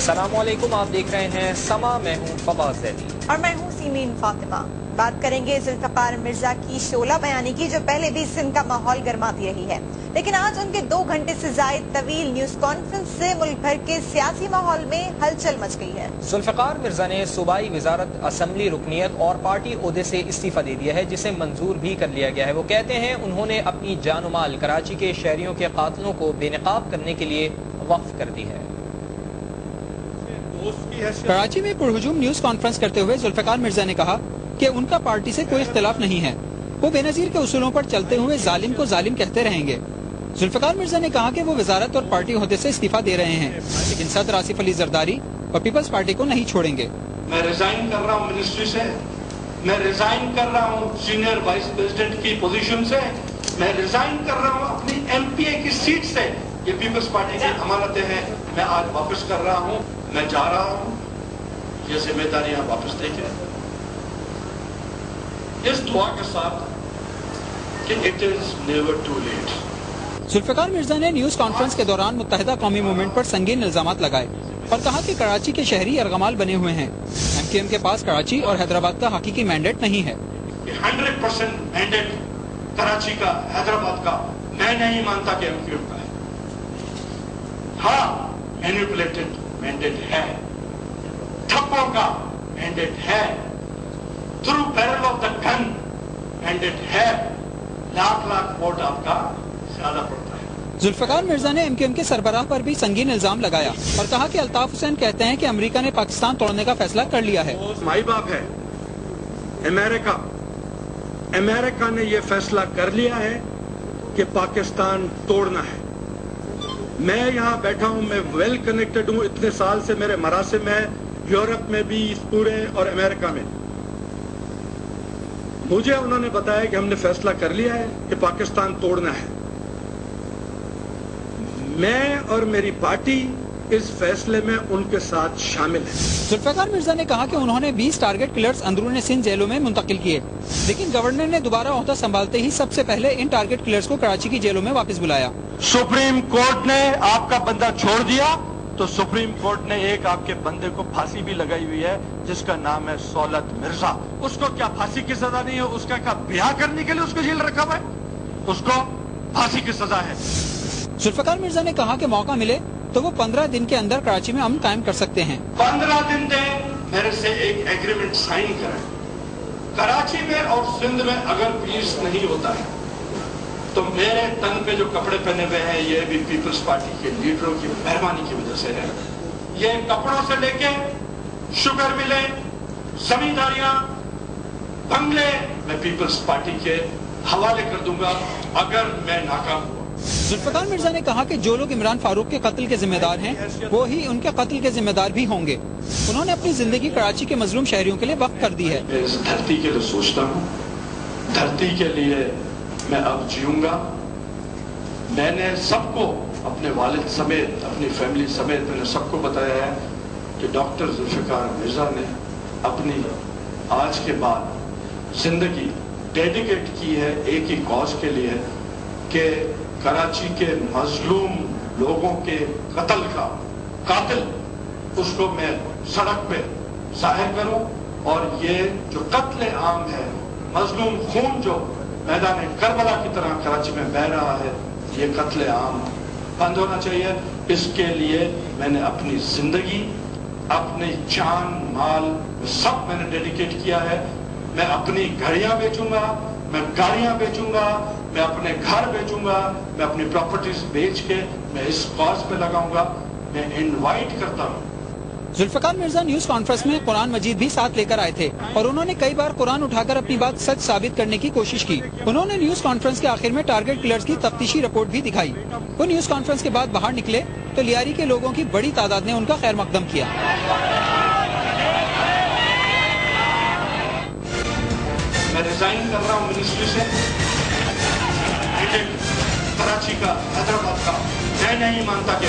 अस्सलाम वालेकुम, आप देख रहे हैं समा। मैं हूँ फवाद ज़ैदी और मैं हूँ सीमीन फातिमा। बात करेंगे जुल्फ़िकार मिर्जा की शोला बयानी की, जो पहले भी सिंध का माहौल गर्माती रही है, लेकिन आज उनके 2 घंटे से जायद तवील न्यूज कॉन्फ्रेंस से मुल्क भर के सियासी माहौल में हलचल मच गई है। जुल्फ़िकार मिर्जा ने सूबाई वजारत असम्बली रुकनियत और पार्टी ओहदे से इस्तीफा दे दिया है, जिसे मंजूर भी कर लिया गया है। वो कहते हैं उन्होंने अपनी जान और माल कराची के शहरियों के कातलों को बेनकाब करने के लिए वक्फ कर दी है। कराची में पुरहुजूम न्यूज कॉन्फ्रेंस करते हुए जुल्फ़िकार मिर्जा ने कहा कि उनका पार्टी से कोई इख्तिलाफ नहीं है। वो बेनज़ीर के उसूलों पर चलते हुए जालिम को जालिम कहते रहेंगे। जुल्फ़िकार मिर्जा ने कहा कि वो वजारत और पार्टी ओहदे से इस्तीफा दे रहे हैं, लेकिन सदर आसिफ अली जरदारी और पीपल्स पार्टी को नहीं छोड़ेंगे। मैं रिजाइन कर रहा हूँ मिनिस्ट्री से, मैं रिजाइन कर रहा हूँ सीनियर वाइस प्रेसिडेंट की पोजीशन से, मैं रिजाइन कर रहा हूँ अपनी एमपीए की सीट से। ये पीपल्स पार्टी की अमानतें हैं, मैं आज वापस कर रहा हूँ, मैं जा रहा हूँ। ये जिम्मेदारियां वापस लेके इस दुआ के साथ कि it is never too late. Zulfiqar Mirza ने न्यूज कॉन्फ्रेंस के दौरान मुत्तहिदा कौमी मूवमेंट पर संगीन इल्जामात लगाए और कहा कि कराची के शहरी अरगमाल बने हुए हैं। एमकेएम के पास कराची और हैदराबाद का हकीकी मैंडेट नहीं है। 100% मैंडेट कराची का, हैदराबाद का मैं नहीं मानता कि एमकेएम का है। हाँ, मैनिपुलेटेड मैंडेट है, ठप्पों का मैंडेट है, through barrel of the gun mandate है, लाख वोट आपका ज्यादा पड़ता है। जुल्फ़िकार मिर्जा ने एमकेएम के सरबराह पर भी संगीन इल्जाम लगाया और कहा कि अल्ताफ हुसैन कहते हैं कि अमेरिका ने पाकिस्तान तोड़ने का फैसला कर लिया है। माई बाप है अमेरिका ने यह फैसला कर लिया है कि पाकिस्तान तोड़ना है। मैं यहाँ बैठा हूँ, मैं वेल कनेक्टेड हूँ, इतने साल से मेरे मरासिम है यूरोप में भी, इस पूरे और अमेरिका में। मुझे उन्होंने बताया कि हमने फैसला कर लिया है कि पाकिस्तान तोड़ना है। मैं और मेरी पार्टी इस फैसले में उनके साथ शामिल है। जुल्फ़िकार मिर्जा ने कहा कि उन्होंने 20 टारगेट किलर्स अंदरूनी सिंध जेलों में मुंतकिल किए, लेकिन गवर्नर ने दोबारा ओहदा संभालते ही सबसे पहले इन टारगेट किलर्स को कराची की जेलों में वापस बुलाया। सुप्रीम कोर्ट ने आपका बंदा छोड़ दिया तो सुप्रीम कोर्ट ने एक आपके बंदे को फांसी भी लगाई हुई है, जिसका नाम है सौलत मिर्जा। उसको क्या फांसी की सजा नहीं है? उसका क्या ब्याह करने के लिए उसको जेल रखा हुआ है? उसको फांसी की सजा है। जुल्फ़िकार मिर्जा ने कहा कि मौका मिले तो वो 15 दिन के अंदर कराची में अमन कायम कर सकते हैं। 15 दिन दे, मेरे से एक एग्रीमेंट साइन करें। कराची में और सिंध में अगर पीस नहीं होता है तो मेरे तन पे जो कपड़े पहने हुए हैं ये भी पीपल्स पार्टी के लीडरों की मेहरबानी की वजह से है। ये कपड़ों से लेके शुगर मिले, जमींदारियां, बंगले मैं पीपल्स पार्टी के हवाले कर दूंगा अगर मैं नाकाम हुआ। जुल्फ़िकार मिर्जा ने कहा कि जो लोग इमरान फारूक के कत्ल के जिम्मेदार हैं वो ही उनके कत्ल के जिम्मेदार भी होंगे। उन्होंने अपनी जिंदगी कराची के मजलूम शहरियों के लिए वक्फ कर दी है। मैं इस धरती के लिए सोचता हूँ, धरती के लिए मैं अब जीऊंगा। मैंने सबको, अपने वालिद समेत, अपनी फैमिली समेत, मैंने सबको बताया है कि डॉक्टर जुल्फ़िकार मिर्जा ने अपनी आज के बाद जिंदगी डेडिकेट की है एक ही कॉज के लिए कि कराची के मजलूम लोगों के कत्ल का कातिल उसको मैं सड़क पे जाहिर करूं। और ये जो कत्ल आम है, मजलूम खून जो मैदान करबला की तरह कराची में बह रहा है, ये कत्ल आम बंद होना चाहिए। इसके लिए मैंने अपनी जिंदगी, अपनी जान माल सब मैंने डेडिकेट किया है। मैं अपनी घड़ियां बेचूंगा, मैं गाड़ियां बेचूंगा, मैं अपने घर बेचूंगा, मैं अपनी प्रॉपर्टीज बेच के मैं इस कॉज पे लगाऊंगा। मैं इनवाइट करता हूं। जुल्फ़िकार मिर्जा न्यूज कॉन्फ्रेंस में कुरान मजीद भी साथ लेकर आए थे और उन्होंने कई बार कुरान उठाकर अपनी बात सच साबित करने की कोशिश की। उन्होंने न्यूज कॉन्फ्रेंस के आखिर में टारगेट किलर्स की तफ्तीशी रिपोर्ट भी दिखाई। वो न्यूज कॉन्फ्रेंस के बाद बाहर निकले तो लियारी के लोगों की बड़ी तादाद ने उनका खैर मकदम किया। मैं रिजाइन कर रहा हूँ मिनिस्ट्री से, कराची का, हैदराबाद का मैं नहीं मानता कि